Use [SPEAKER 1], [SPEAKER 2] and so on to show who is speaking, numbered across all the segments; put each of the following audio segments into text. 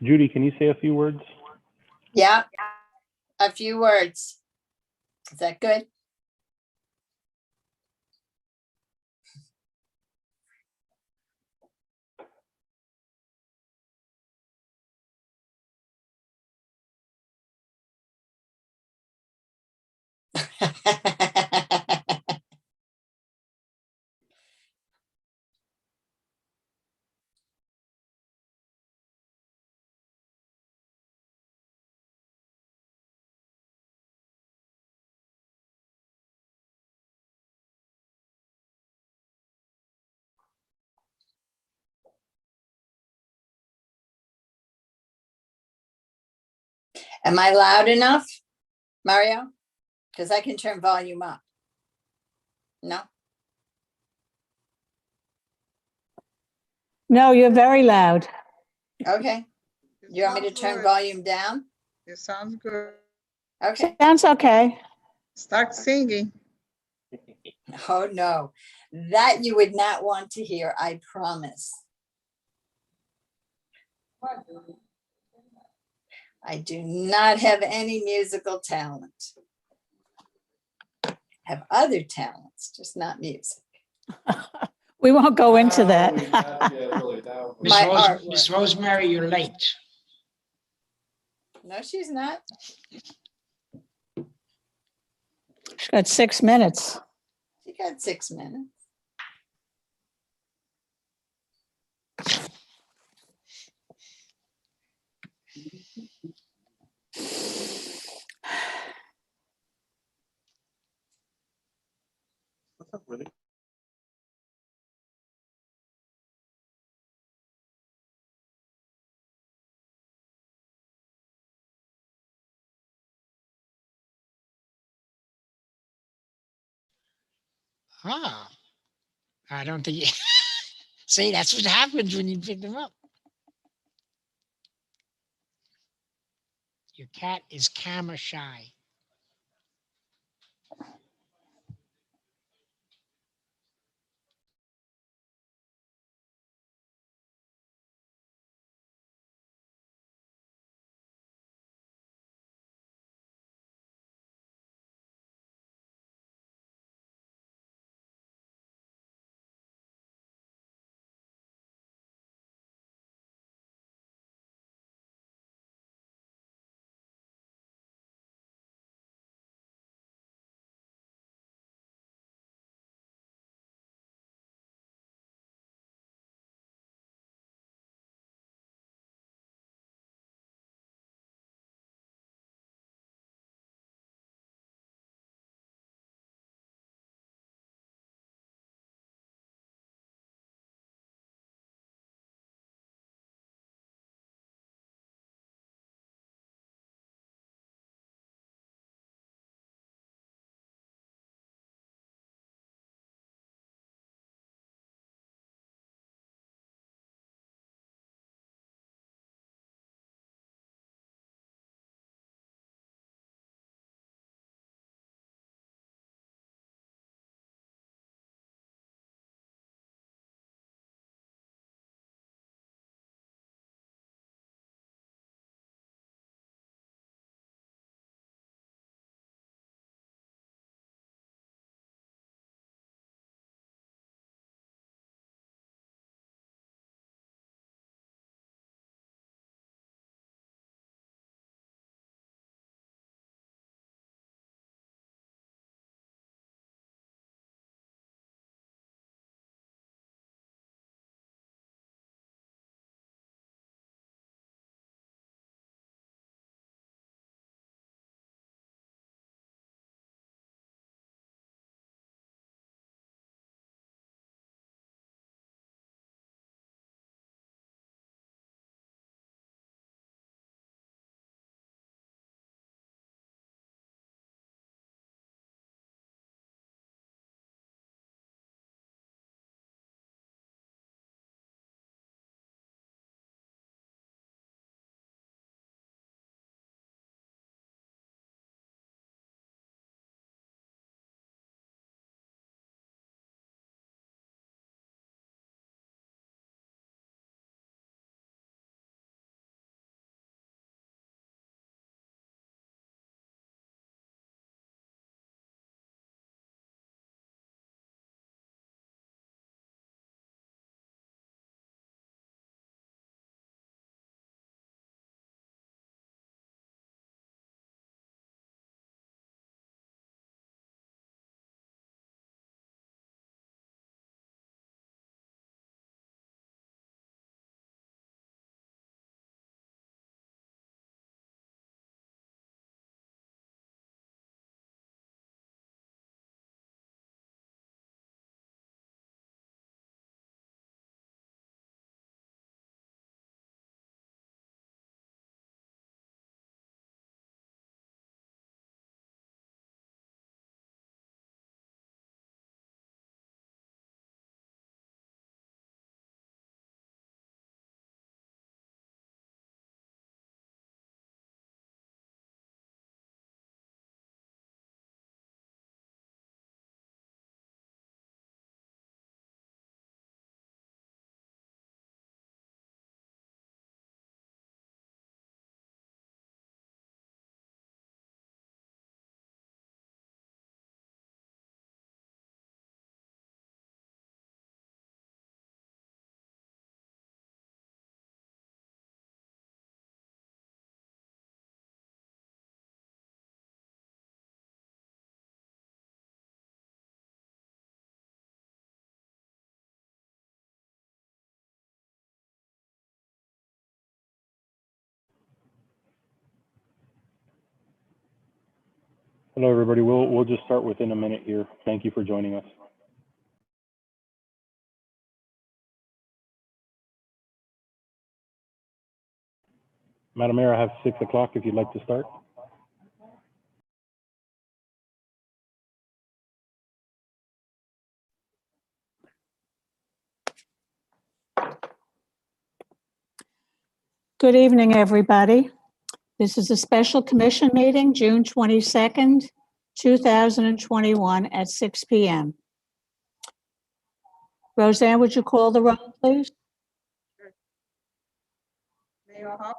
[SPEAKER 1] Judy, can you say a few words?
[SPEAKER 2] Yeah, a few words. Is that good? Am I loud enough, Mario? Because I can turn volume up. No?
[SPEAKER 3] No, you're very loud.
[SPEAKER 2] Okay. You want me to turn volume down?
[SPEAKER 4] It sounds good.
[SPEAKER 2] Okay.
[SPEAKER 3] Sounds okay.
[SPEAKER 4] Start singing.
[SPEAKER 2] Oh, no. That you would not want to hear, I promise. I do not have any musical talent. Have other talents, just not music.
[SPEAKER 3] We won't go into that.
[SPEAKER 2] My artwork.
[SPEAKER 5] Miss Rosemary, you're late.
[SPEAKER 2] No, she's not.
[SPEAKER 3] She's got 6 minutes.
[SPEAKER 2] She got 6 minutes.
[SPEAKER 1] What's up, really?
[SPEAKER 5] Ah, I don't think. See, that's what happens when you pick them up. Your cat is camera shy.
[SPEAKER 1] Hello, everybody. We'll just start within a minute here. Thank you for joining us. Madam Mayor, I have 6 o'clock if you'd like to start.
[SPEAKER 3] Good evening, everybody. This is a special commission meeting, June 22nd, 2021 at 6 p.m. Roseanne, would you call the roll, please?
[SPEAKER 4] Mayor Hoffman,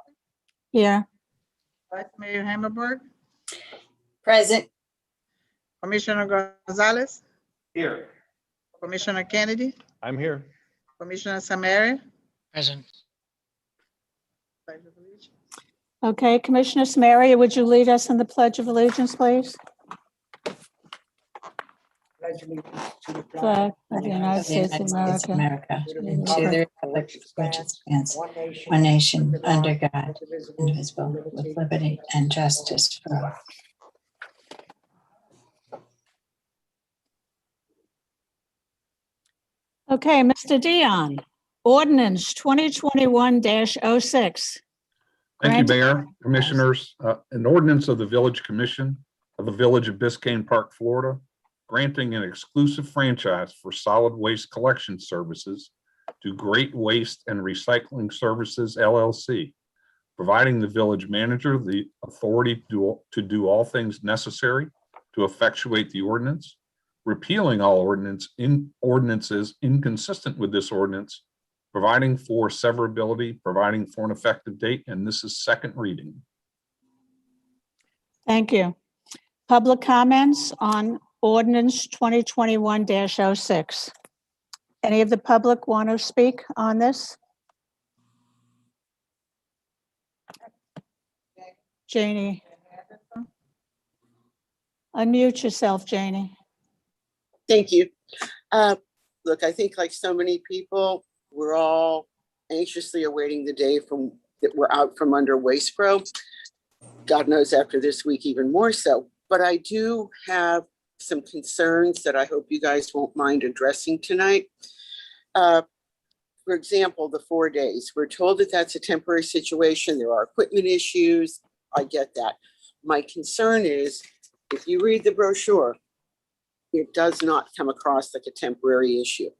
[SPEAKER 3] Here.
[SPEAKER 4] Vice Mayor Hammerberg,
[SPEAKER 2] Present.
[SPEAKER 4] Commissioner Gonzalez,
[SPEAKER 6] Here.
[SPEAKER 4] Commissioner Kennedy,
[SPEAKER 6] I'm here.
[SPEAKER 4] Commissioner Samari.
[SPEAKER 5] Present.
[SPEAKER 3] Okay, Commissioner Samaria, would you lead us in the Pledge of Allegiance, please? Flag of the United States of America.
[SPEAKER 2] To the republic for which it stands, one nation, under God, indivisible, with liberty and justice for all.
[SPEAKER 3] Okay, Mr. Dion, Ordinance 2021-06.
[SPEAKER 7] Thank you,
[SPEAKER 3] Grant-
[SPEAKER 7] Mayor, Commissioners. An ordinance of the Village Commission of the Village of Biscayne Park, Florida, granting an exclusive franchise for solid waste collection services to Great Waste and Recycling Services, LLC, providing the village manager the authority to do all things necessary to effectuate the ordinance, repealing all ordinances inconsistent with this ordinance, providing for severability, providing for an effective date, and this is second reading.
[SPEAKER 3] Thank you. Public comments on Ordinance 2021-06. Any of the public want to speak on this? Janie. Unmute yourself, Janie.
[SPEAKER 8] Thank you. Look, I think like so many people, we're all anxiously awaiting the day that we're out from under Waste Pro. God knows after this week, even more so. But I do have some concerns that I hope you guys won't mind addressing tonight. For example, the 4 days. We're told that that's a temporary situation. There are equipment issues. I get that. My concern is, if you read the brochure, it does not come across like a temporary issue.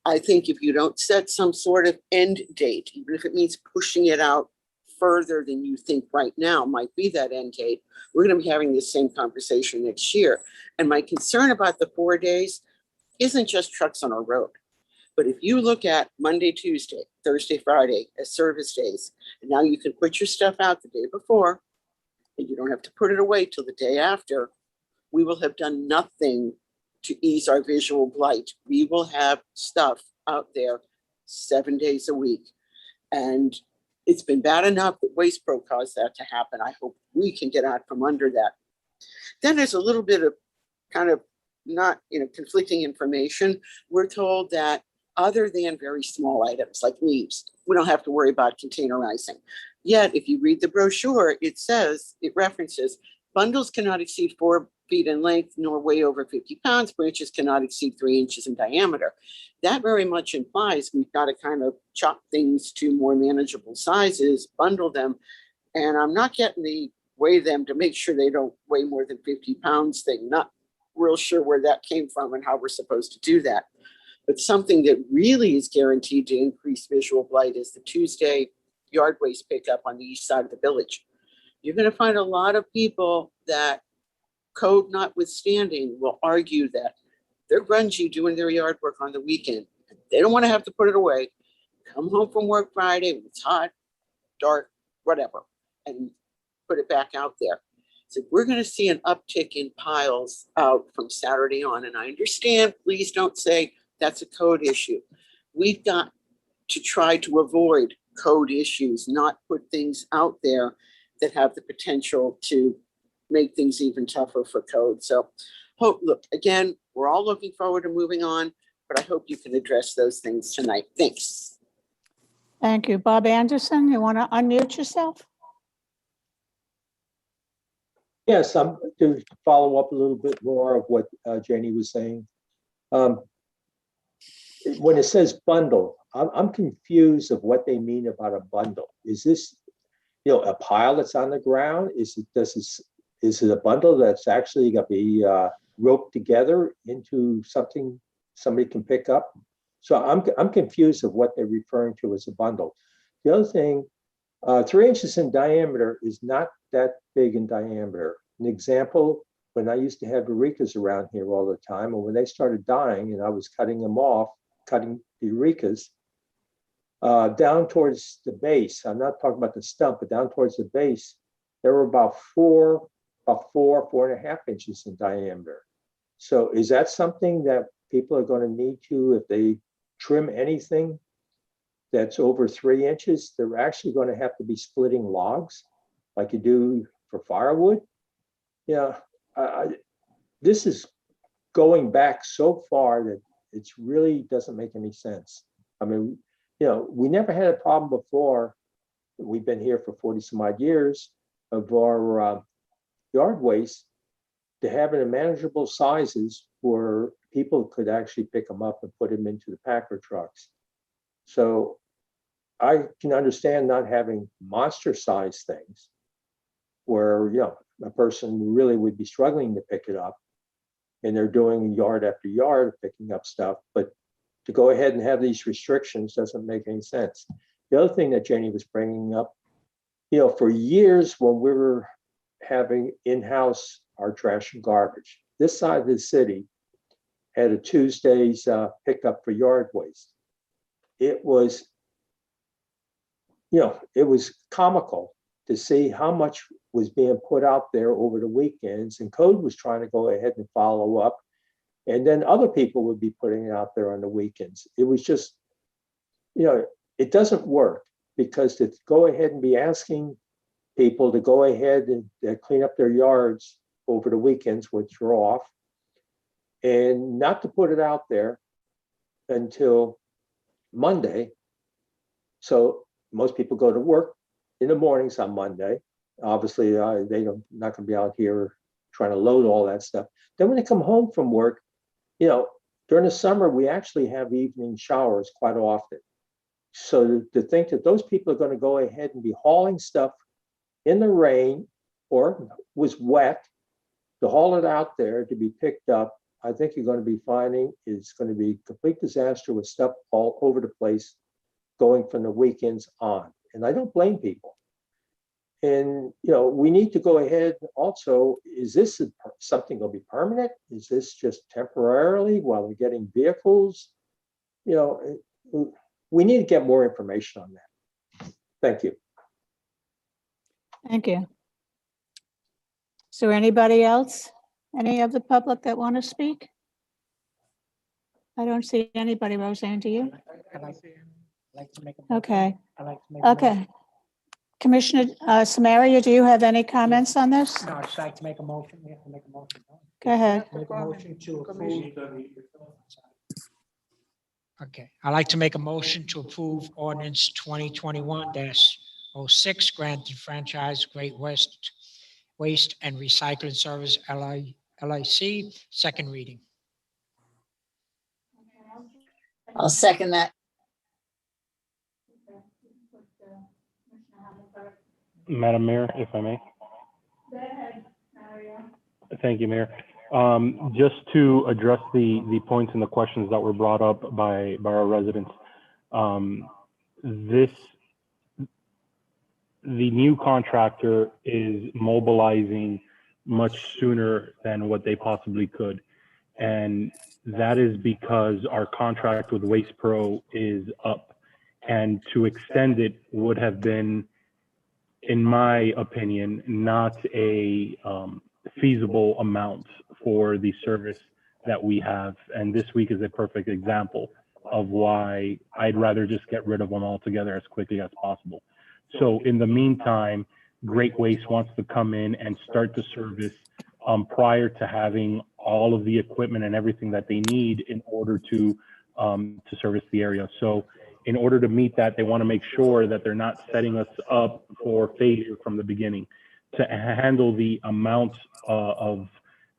[SPEAKER 8] I think if you don't set some sort of end date, even if it means pushing it out further than you think right now might be that end date, we're going to be having this same conversation next year. And my concern about the 4 days isn't just trucks on our road. But if you look at Monday, Tuesday, Thursday, Friday as service days, and now you can put your stuff out the day before, and you don't have to put it away till the day after, we will have done nothing to ease our visual blight. We will have stuff out there 7 days a week. And it's been bad enough that Waste Pro caused that to happen. I hope we can get out from under that. Then there's a little bit of kind of not, conflicting information. We're told that other than very small items like leaves, we don't have to worry about containerizing. Yet, if you read the brochure, it references bundles cannot exceed 4 feet in length nor weigh over 50 pounds. Branches cannot exceed 3 inches in diameter. That very much implies we've got to kind of chop things to more manageable sizes, bundle them. And I'm not getting the weigh them to make sure they don't weigh more than 50 pounds thing. Not real sure where that came from and how we're supposed to do that. But something that really is guaranteed to increase visual blight is the Tuesday yard waste pickup on the east side of the village. You're going to find a lot of people that, code notwithstanding, will argue that they're grungy doing their yard work on the weekend. They don't want to have to put it away. Come home from work Friday when it's hot, dark, whatever, and put it back out there. So we're going to see an uptick in piles out from Saturday on. And I understand, please don't say that's a code issue. We've got to try to avoid code issues, not put things out there that have the potential to make things even tougher for code. So look, again, we're all looking forward to moving on, but I hope you can address those things tonight. Thanks.
[SPEAKER 3] Thank you. Bob Anderson, you want to unmute yourself?
[SPEAKER 6] Yes, to follow up a little bit more of what Janie was saying. When it says bundle, I'm confused of what they mean about a bundle. Is this, a pile that's on the ground? Is it a bundle that's actually going to be roped together into something somebody can pick up? So I'm confused of what they're referring to as a bundle. The other thing, 3 inches in diameter is not that big in diameter. An example, when I used to have Eurekas around here all the time, and when they started dying and I was cutting them off, cutting the Eurekas, down towards the base, I'm not talking about the stump, but down towards the base, they were about 4.5 inches in diameter. So is that something that people are going to need to, if they trim anything that's over 3 inches, they're actually going to have to be splitting logs like you do for firewood? This is going back so far that it really doesn't make any sense. I mean, we never had a problem before. We've been here for 40 some odd years of our yard waste to have it in manageable sizes where people could actually pick them up and put them into the packer trucks. So I can understand not having monster sized things where, a person really would be struggling to pick it up and they're doing yard after yard picking up stuff. But to go ahead and have these restrictions doesn't make any sense. The other thing that Jenny was bringing up, for years when we were having in-house our trash and garbage, this side of the city had a Tuesday's pickup for yard waste. It was, it was comical to see how much was being put out there over the weekends, and code was trying to go ahead and follow up. And then other people would be putting it out there on the weekends. It was just, it doesn't work, because to go ahead and be asking people to go ahead and clean up their yards over the weekends, which are off, and not to put it out there until Monday. So most people go to work in the mornings on Monday. Obviously, they don't not going to be out here trying to load all that stuff. Then when they come home from work, during the summer, we actually have evening showers quite often. So to think that those people are going to go ahead and be hauling stuff in the rain or was wet to haul it out there to be picked up, I think you're going to be finding it's going to be a complete disaster with stuff all over the place going from the weekends on. And I don't blame people. And, we need to go ahead also, is this something going to be permanent? Is this just temporarily while we're getting vehicles? We need to get more information on that. Thank you.
[SPEAKER 3] Thank you. Is there anybody else? Any of the public that want to speak? I don't see anybody. Roseanne, do you?
[SPEAKER 5] I'd like to make a
[SPEAKER 3] Okay.
[SPEAKER 5] I'd like to make a
[SPEAKER 3] Okay. Commissioner Samaria, do you have any comments on this?
[SPEAKER 5] No, I'd just like to make a motion. We have to make a motion.
[SPEAKER 3] Go ahead.
[SPEAKER 5] Make a motion to approve. Okay, I'd like to make a motion to approve ordinance 2021-06, granted franchise Great West Waste and Recycling Service LIC, second reading.
[SPEAKER 2] I'll second that.
[SPEAKER 1] Madam Mayor, if I may. Thank you, Mayor. Just to address the points and the questions that were brought up by our residents, the new contractor is mobilizing much sooner than what they possibly could. And that is because our contract with Waste Pro is up, and to extend it would have been, in my opinion, not a feasible amount for the service that we have. And this week is a perfect example of why I'd rather just get rid of them altogether as quickly as possible. So in the meantime, Great Waste wants to come in and start the service prior to having all of the equipment and everything that they need in order to service the area. So in order to meet that, they want to make sure that they're not setting us up for failure from the beginning. to handle the amount of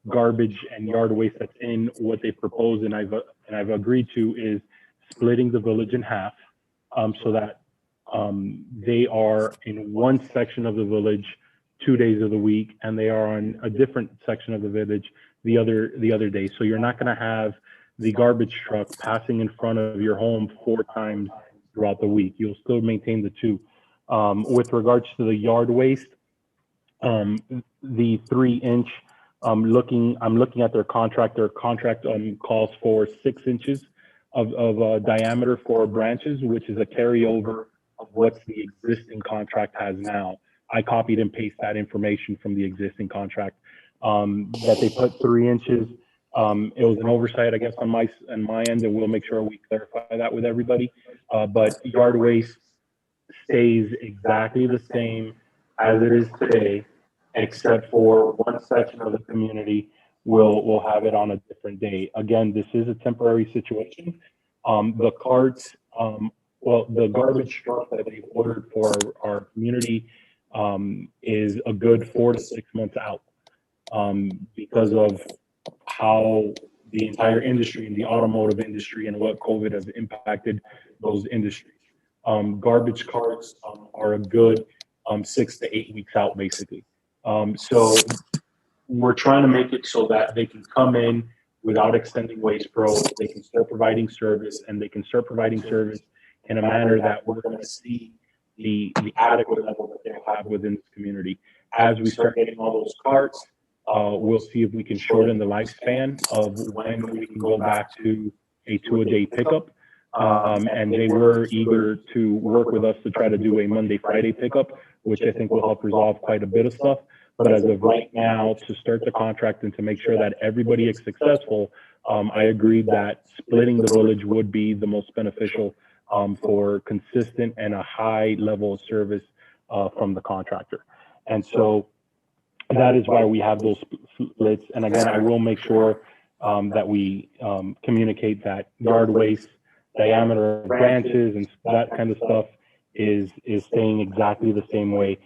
[SPEAKER 1] garbage and yard waste that's in what they propose, and I've agreed to, is splitting the village in half, so that they are in one section of the village 2 days of the week, and they are on a different section of the village the other day. So you're not going to have the garbage truck passing in front of your home 4 times throughout the week. You'll still maintain the 2. With regards to the yard waste, the 3-inch, I'm looking at their contract. Their contract calls for 6 inches of diameter for branches, which is a carryover of what the existing contract has now. I copied and pasted that information from the existing contract, that they put 3 inches. It was an oversight, I guess, on my end, and we'll make sure we clarify that with everybody. But yard waste stays exactly the same as it is today, except for one section of the community will have it on a different day. Again, this is a temporary situation. The carts, the garbage truck that they've ordered for our community is a good 4 to 6 months out, because of how the entire industry and the automotive industry and what COVID has impacted those industries. Garbage carts are a good 6 to 8 weeks out, basically. So we're trying to make it so that they can come in without extending Waste Pro. They can start providing service, and they can start providing service in a manner that we're going to see the adequate level that they'll have within this community. As we start getting all those carts, we'll see if we can shorten the lifespan of when we can go back to a 2-a-day pickup. And they were eager to work with us to try to do a Monday, Friday pickup, which I think will help resolve quite a bit of stuff. But as of right now, to start the contract and to make sure that everybody is successful, I agreed that splitting the village would be the most beneficial for consistent and a high level of service from the contractor. And so that is why we have those splits. And again, I will make sure that we communicate that yard waste, diameter of branches, and that kind of stuff is staying exactly the same way.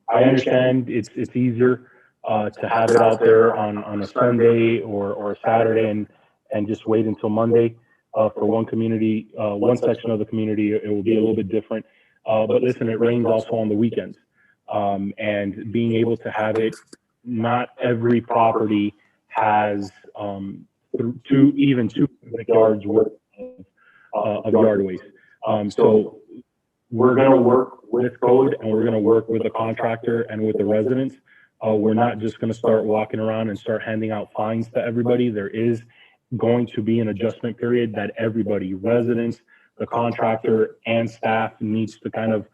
[SPEAKER 1] I understand it's easier to have it out there on a Sunday or a Saturday and just wait until Monday. For one community, one section of the community, it will be a little bit different. But listen, it rains also on the weekends. And being able to have it, not every property has even two yards worth of yard waste. So we're going to work with code, and we're going to work with the contractor and with the residents. We're not just going to start walking around and start handing out fines to everybody. There is going to be an adjustment period that everybody, residents, the contractor, and staff needs to kind of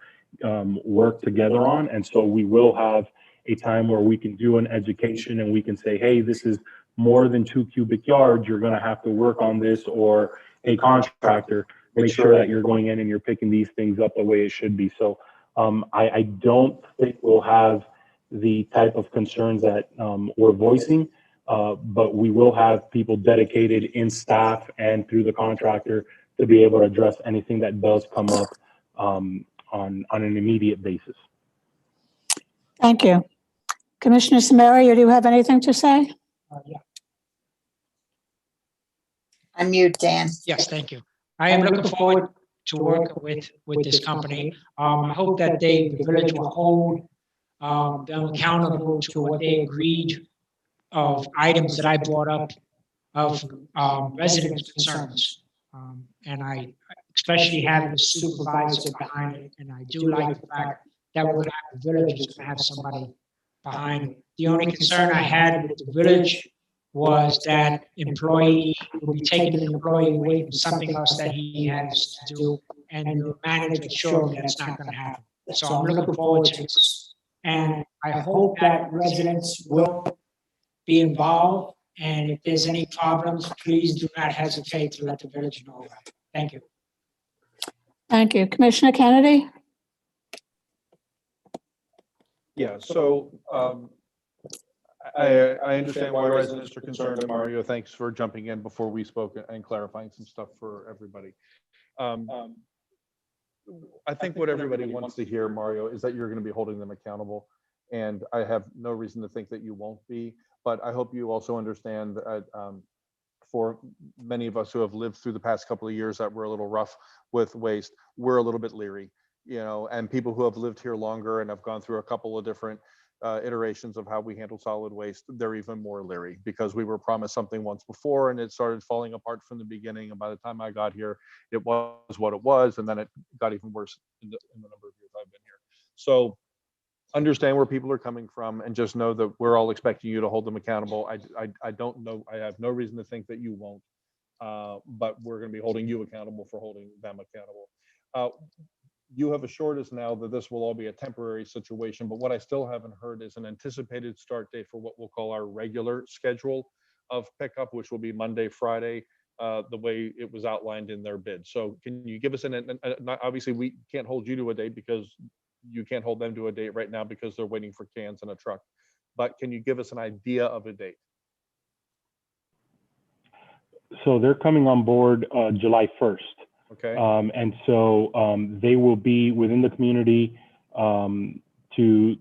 [SPEAKER 1] work together on. And so we will have a time where we can do an education and we can say, hey, this is more than 2 cubic yards. You're going to have to work on this, or a contractor, make sure that you're going in and you're picking these things up the way it should be. So I don't think we'll have the type of concerns that we're voicing, but we will have people dedicated in staff and through the contractor to be able to address anything that does come up on an immediate basis.
[SPEAKER 3] Thank you. Commissioner Samari, do you have anything to say?
[SPEAKER 5] Yeah.
[SPEAKER 2] Unmute, Dan.
[SPEAKER 5] Yes, thank you. I am looking forward to work with this company. I hope that the village will hold them accountable to what they agreed of items that I brought up of residents' concerns. And I especially having a supervisor behind it. And I do like the fact that we're going to have the village is going to have somebody behind it. The only concern I had with the village was that employee will be taking an employee away from something else that he has to do, and the manager assured me that's not going to happen. So I'm looking forward to this, and I hope that residents will be involved. And if there's any problems, please do not hesitate to let the village know. Thank you.
[SPEAKER 3] Thank you. Commissioner Kennedy?
[SPEAKER 9] Yeah, so I understand why residents are concerned, and Mario, thanks for jumping in before we spoke and clarifying some stuff for everybody. The only concern I had with the village was that employee will be taking an employee away from something else that he has to do, and the manager assured me that's not going to happen. So I'm looking forward to this, and I hope that residents will be involved. And if there's any problems, please do not hesitate to let the village know. Thank you.
[SPEAKER 3] Thank you. Commissioner Kennedy?
[SPEAKER 9] I think what everybody wants to hear, Mario, is that you're going to be holding them accountable. And I have no reason to think that you won't be, but I hope you also understand that for many of us who have lived through the past couple of years that were a little rough with waste, we're a little bit leery, and people who have lived here longer and have gone through a couple of different iterations of how we handle solid waste, they're even more leery because we were promised something once before and it started falling apart from the beginning. And by the time I got here, it was what it was. And then it got even worse in the number of years I've been here. So understand where people are coming from and just know that we're all expecting you to hold them accountable. I don't know. I have no reason to think that you won't, but we're going to be holding you accountable for holding them accountable. You have assured us now that this will all be a temporary situation, but what I still haven't heard is an anticipated start date for what we'll call our regular schedule of pickup, which will be Monday, Friday, the way it was outlined in their bid. So can you give us obviously we can't hold you to a date because you can't hold them to a date right now because they're waiting for cans and a truck, but can you give us an idea of a date?
[SPEAKER 1] So they're coming on board July 1st.
[SPEAKER 9] Okay.
[SPEAKER 1] And so they will be within the community to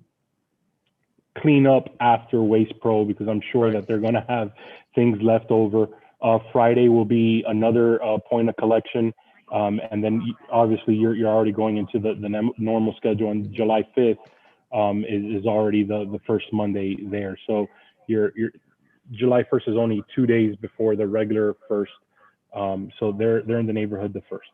[SPEAKER 1] clean up after Waste Pro, because I'm sure that they're going to have things left over. Friday will be another point of collection. And then obviously you're already going into the normal schedule, and July 5th is already the first Monday there. So your July 1st is only 2 days before the regular first. So they're in the neighborhood the first.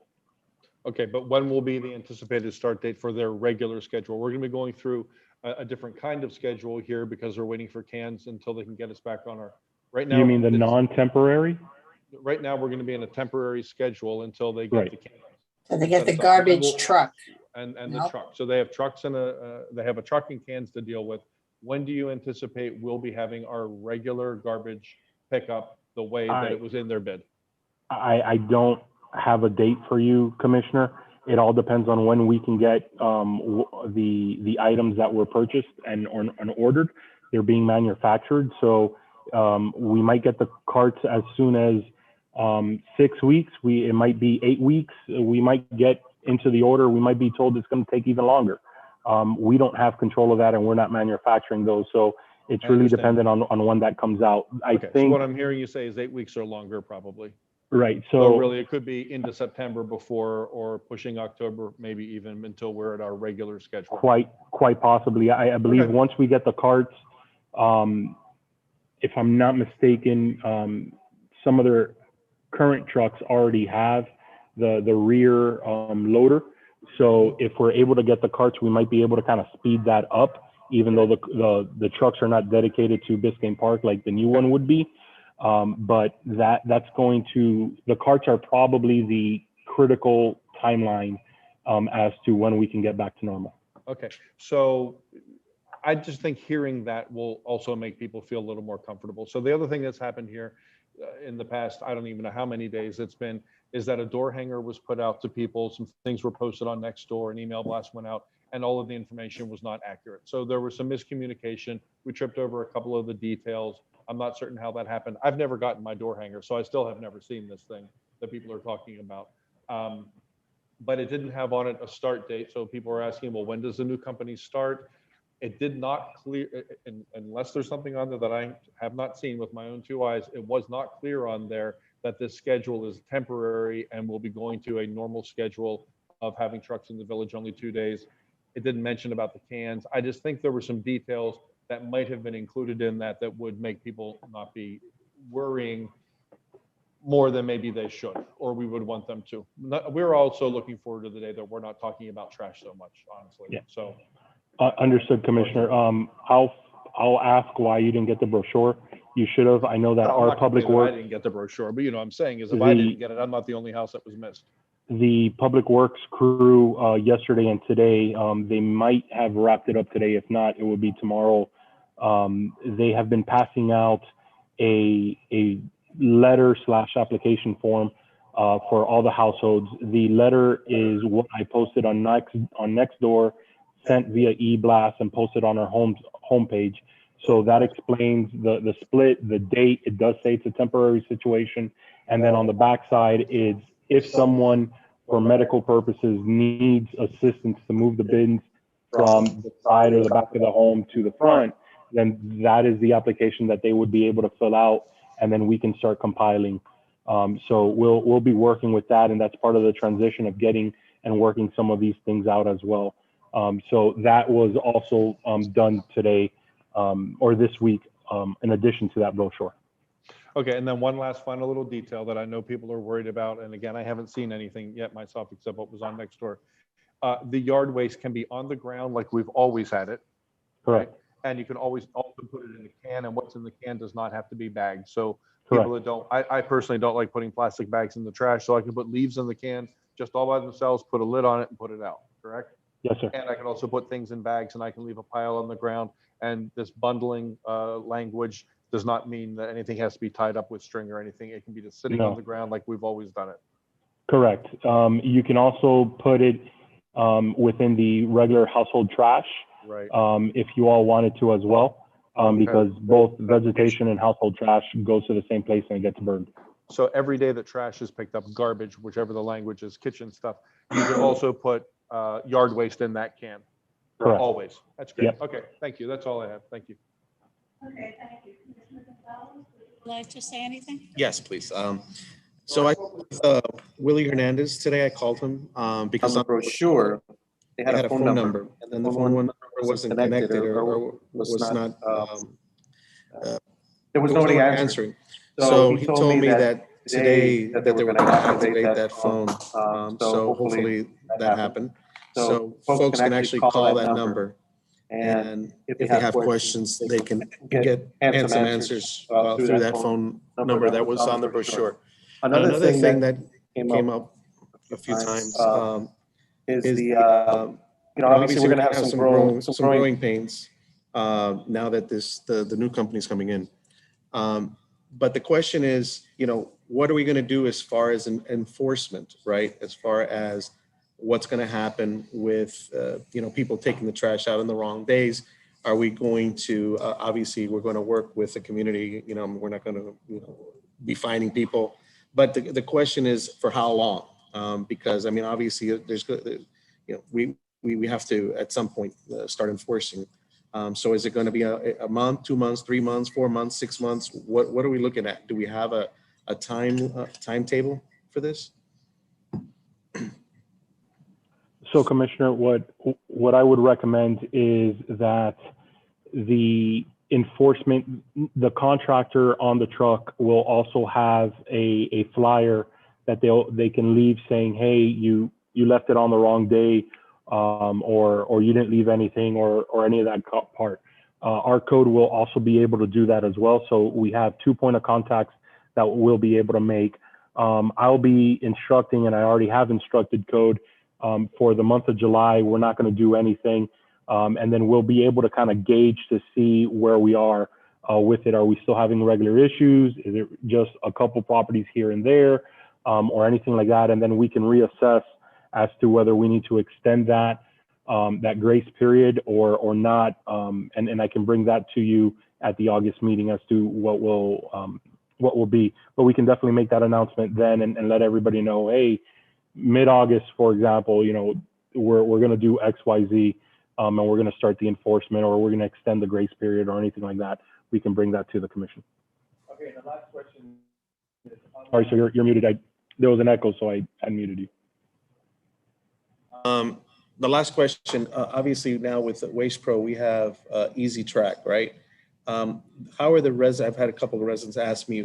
[SPEAKER 9] Okay, but when will be the anticipated start date for their regular schedule? We're going to be going through a different kind of schedule here because they're waiting for cans until they can get us back on our, right now.
[SPEAKER 1] You mean the non-temporary?
[SPEAKER 9] Right now, we're going to be in a temporary schedule until they get the cans.
[SPEAKER 2] So they get the garbage truck.
[SPEAKER 9] And the truck. So they have trucks and they have a truck and cans to deal with. When do you anticipate we'll be having our regular garbage pickup the way that it was in their bid?
[SPEAKER 1] I don't have a date for you, Commissioner. It all depends on when we can get the items that were purchased and ordered. They're being manufactured. So we might get the carts as soon as 6 weeks. It might be 8 weeks. We might get into the order. We might be told it's going to take even longer. We don't have control of that, and we're not manufacturing those. So it's really dependent on when that comes out. I think
[SPEAKER 9] so what I'm hearing you say is 8 weeks or longer, probably.
[SPEAKER 1] Right.
[SPEAKER 9] So really, it could be into September before, or pushing October, maybe even until we're at our regular schedule.
[SPEAKER 1] Quite possibly. I believe once we get the carts, if I'm not mistaken, some of their current trucks already have the rear loader. So if we're able to get the carts, we might be able to kind of speed that up, even though the trucks are not dedicated to Biscayne Park like the new one would be. But that's going to, the carts are probably the critical timeline as to when we can get back to normal.
[SPEAKER 9] Okay, so I just think hearing that will also make people feel a little more comfortable. So the other thing that's happened here in the past, I don't even know how many days it's been, is that a door hanger was put out to people. Some things were posted on Nextdoor, an email blast went out, and all of the information was not accurate. So there was some miscommunication. We tripped over a couple of the details. I'm not certain how that happened. I've never gotten my door hanger, so I still have never seen this thing that people are talking about. But it didn't have on it a start date. So people are asking, well, when does the new company start? It did not clear, unless there's something on there that I have not seen with my own two eyes, it was not clear on there that this schedule is temporary and we'll be going to a normal schedule of having trucks in the village only 2 days. It didn't mention about the cans. I just think there were some details that might have been included in that would make people not be worrying more than maybe they should, or we would want them to. We're also looking forward to the day that we're not talking about trash so much, honestly.
[SPEAKER 1] Yeah.
[SPEAKER 9] So.
[SPEAKER 1] Understood, Commissioner. I'll ask why you didn't get the brochure. You should have. I know that our public works.
[SPEAKER 9] I didn't get the brochure, but I'm saying is if I didn't get it, I'm not the only house that was missed.
[SPEAKER 1] The public works crew yesterday and today, they might have wrapped it up today. If not, it will be tomorrow. They have been passing out a letter/application form for all the households. The letter is what I posted on Nextdoor, sent via e-blast and posted on our homepage. So that explains the split, the date. It does say it's a temporary situation. And then on the backside is if someone for medical purposes needs assistance to move the bins from the side or the back of the home to the front, then that is the application that they would be able to fill out, and then we can start compiling. So we'll be working with that, and that's part of the transition of getting and working some of these things out as well. So that was also done today or this week, in addition to that brochure.
[SPEAKER 9] Okay, and then one last final little detail that I know people are worried about, and again, I haven't seen anything yet myself except what was on next door. The yard waste can be on the ground like we've always had it.
[SPEAKER 1] Correct.
[SPEAKER 9] Right? And you can always also put it in a can, and what's in the can does not have to be bagged. So
[SPEAKER 1] Correct.
[SPEAKER 9] people that don't, I personally don't like putting plastic bags in the trash, so I can put leaves in the can just all by themselves, put a lid on it and put it out, correct?
[SPEAKER 1] Yes, sir.
[SPEAKER 9] And I can also put things in bags, and I can leave a pile on the ground. And this bundling language does not mean that anything has to be tied up with string or anything. It can be just sitting
[SPEAKER 1] No.
[SPEAKER 9] on the ground like we've always done it.
[SPEAKER 1] Correct. You can also put it within the regular household trash,
[SPEAKER 9] Right.
[SPEAKER 1] if you all wanted to as well,
[SPEAKER 9] Okay.
[SPEAKER 1] because both vegetation and household trash goes to the same place and it gets burned.
[SPEAKER 9] So every day that trash is picked up, garbage, whichever the language is, kitchen stuff, you can also put yard waste in that can.
[SPEAKER 1] Correct.
[SPEAKER 9] Always. That's great.
[SPEAKER 1] Yep.
[SPEAKER 9] Okay, thank you. That's all I have. Thank you.
[SPEAKER 3] Would you like to say anything?
[SPEAKER 10] Yes, please. So I spoke with Willie Hernandez today. I called him because
[SPEAKER 11] On the brochure, they
[SPEAKER 10] I had a phone number, and then the phone number wasn't connected or was not,
[SPEAKER 11] there was nobody answering.
[SPEAKER 10] So he told me that today that they were going to activate that phone. So hopefully that happened. So folks can actually call that number. And if they have questions, they can get some answers through that phone number that was on the brochure. Another thing that came up a few times is the, obviously we're going to have some growing pains now that the new company's coming in. But the question is, what are we going to do as far as enforcement, right? As far as what's going to happen with, people taking the trash out on the wrong days? Are we going to, obviously, we're going to work with the community, we're not going to, be finding people. But the question is for how long? Because, I mean, obviously, there's, we have to, at some point, start enforcing. So is it going to be a month, 2 months, 3 months, 4 months, 6 months? What are we looking at? Do we have a timetable for this?
[SPEAKER 1] So Commissioner, what I would recommend is that the enforcement, the contractor on the truck will also have a flyer that they can leave saying, hey, you left it on the wrong day, or you didn't leave anything, or any of that part. Our code will also be able to do that as well. So we have 2 point of contacts that we'll be able to make. I'll be instructing, and I already have instructed code for the month of July. We're not going to do anything. And then we'll be able to kind of gauge to see where we are with it. Are we still having regular issues? Is it just a couple properties here and there, or anything like that? And then we can reassess as to whether we need to extend that grace period or not. And I can bring that to you at the August meeting as to what will be. But we can definitely make that announcement then and let everybody know, hey, mid-August, for example, we're going to do X, Y, Z, and we're going to start the enforcement, or we're going to extend the grace period or anything like that. We can bring that to the commission.
[SPEAKER 6] Okay, the last question is.
[SPEAKER 1] Sorry, so you're muted. There was an echo, so I unmuted you.
[SPEAKER 10] The last question, obviously now with Waste Pro, we have Easy Track, right? How are the residents? I've had a couple of residents ask me,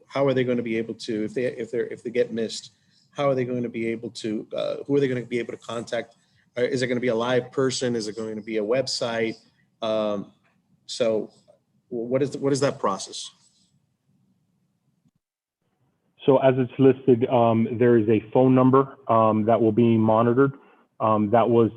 [SPEAKER 10] how are they going to be able to, if they get missed, how are they going to be able to, who are they going to be able to contact? Is it going to be a live person? Is it going to be a website? So what is that process?
[SPEAKER 1] So as it's listed, there is a phone number that will be monitored. That was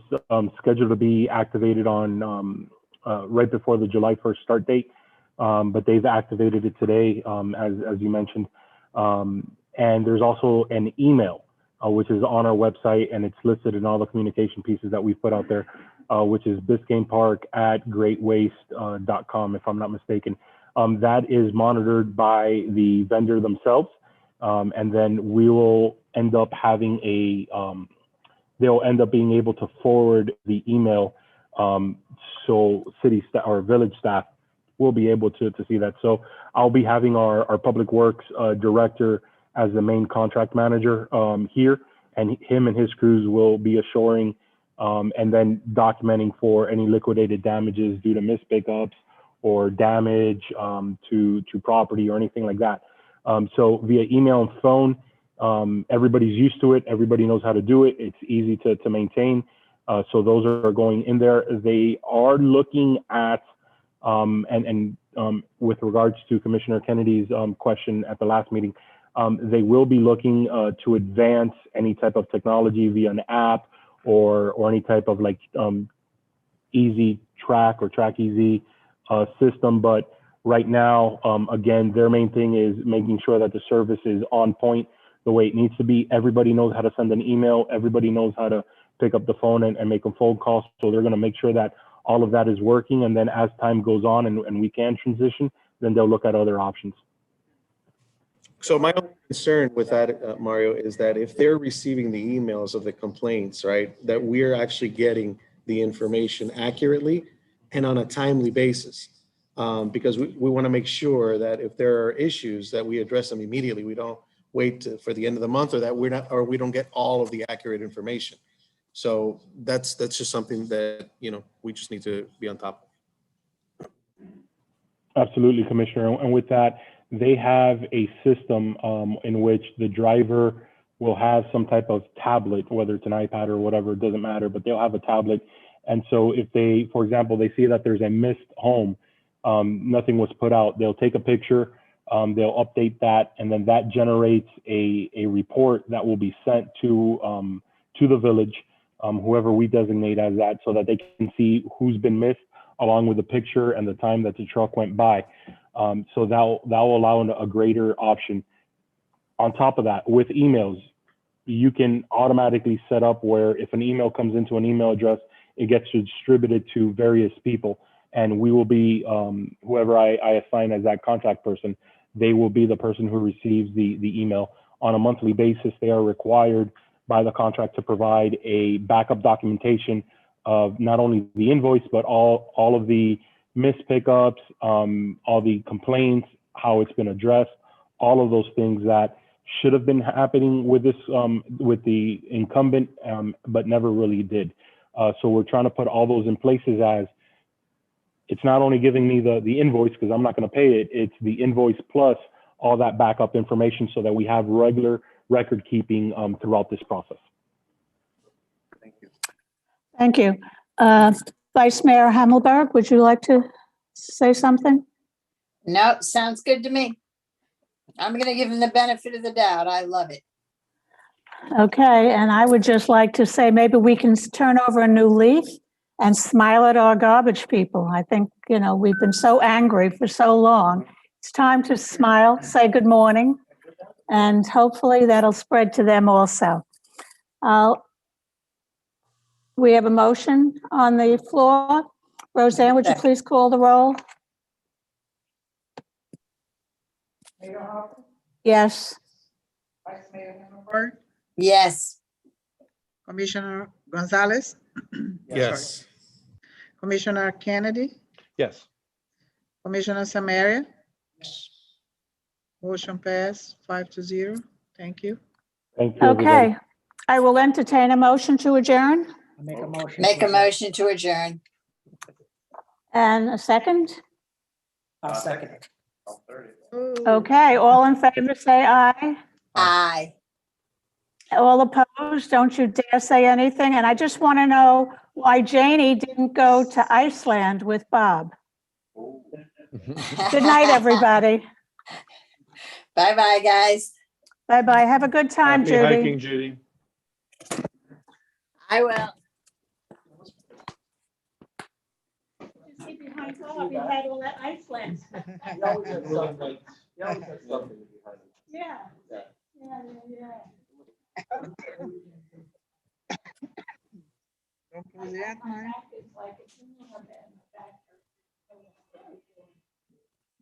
[SPEAKER 1] scheduled to be activated on right before the July 1st start date, but they've activated it today, as you mentioned. And there's also an email, which is on our website, and it's listed in all the communication pieces that we put out there, which is biscaynepark@greatwaste.com, if I'm not mistaken. That is monitored by the vendor themselves. And then we will end up having they'll end up being able to forward the email. So city staff or village staff will be able to see that. So I'll be having our public works director as the main contract manager here, and him and his crews will be assuring and then documenting for any liquidated damages due to missed pickups or damage to property or anything like that. So via email and phone, everybody's used to it. Everybody knows how to do it. It's easy to maintain. So those are going in there. They are looking at, with regards to Commissioner Kennedy's question at the last meeting, they will be looking to advance any type of technology via an app or any type of like easy track or track easy system. But right now, again, their main thing is making sure that the service is on point the way it needs to be. Everybody knows how to send an email. Everybody knows how to pick up the phone and make a phone call. So they're going to make sure that all of that is working. And then as time goes on and we can transition, then they'll look at other options.
[SPEAKER 10] So my only concern with that, Mario, is that if they're receiving the emails of the complaints, right, that we're actually getting the information accurately and on a timely basis. Because we want to make sure that if there are issues that we address them immediately. We don't wait for the end of the month, or that we don't get all of the accurate information. So that's just something that, we just need to be on top of.
[SPEAKER 1] Absolutely, Commissioner. And with that, they have a system in which the driver will have some type of tablet, whether it's an iPad or whatever, it doesn't matter, but they'll have a tablet. And so if they, for example, they see that there's a missed home, nothing was put out, they'll take a picture, they'll update that, and then that generates a report that will be sent to the village, whoever we designate as that, so that they can see who's been missed, along with the picture and the time that the truck went by. So that will allow a greater option. On top of that, with emails, you can automatically set up where if an email comes into an email address, it gets distributed to various people. And we will be, whoever I assign as that contact person, they will be the person who receives the email. On a monthly basis, they are required by the contract to provide a backup documentation of not only the invoice, but all of the missed pickups, all the complaints, how it's been addressed, all of those things that should have been happening with this, with the incumbent, but never really did. So we're trying to put all those in places, as it's not only giving me the invoice, because I'm not going to pay it, it's the invoice plus all that backup information, so that we have regular record keeping throughout this process.
[SPEAKER 11] Thank you.
[SPEAKER 3] Thank you. Vice Mayor Hammelberg, would you like to say something?
[SPEAKER 2] No, sounds good to me. I'm going to give him the benefit of the doubt. I love it.
[SPEAKER 3] Okay, and I would just like to say maybe we can turn over a new leaf and smile at our garbage people. I think, we've been so angry for so long. It's time to smile, say good morning, and hopefully that'll spread to them also. We have a motion on the floor. Roseanne, would you please call the roll?
[SPEAKER 4] Mayor Hopper,
[SPEAKER 3] Yes.
[SPEAKER 4] Vice Mayor Hammerberg,
[SPEAKER 2] Yes.
[SPEAKER 4] Commissioner Gonzalez,
[SPEAKER 10] Yes.
[SPEAKER 4] Commissioner Kennedy,
[SPEAKER 9] Yes.
[SPEAKER 4] Commissioner Samaria. Motion passed 5-0. Thank you.
[SPEAKER 1] Thank you, everybody.
[SPEAKER 3] Okay, I will entertain a motion to adjourn.
[SPEAKER 5] Make a motion.
[SPEAKER 2] Make a motion to adjourn.
[SPEAKER 3] And a second?
[SPEAKER 5] I'll second it.
[SPEAKER 3] Okay, all in favor, say aye.
[SPEAKER 2] Aye.
[SPEAKER 3] All opposed, don't you dare say anything. And I just want to know why Janie didn't go to Iceland with Bob. Good night, everybody.
[SPEAKER 2] Bye-bye, guys.
[SPEAKER 3] Bye-bye. Have a good time,
[SPEAKER 9] Happy
[SPEAKER 3] Judy.
[SPEAKER 9] hiking, Judy.
[SPEAKER 2] I will.
[SPEAKER 3] Behind Bob, he had all that Iceland. Yeah.
[SPEAKER 4] Don't close that, man.
[SPEAKER 3] It's like it's in the back.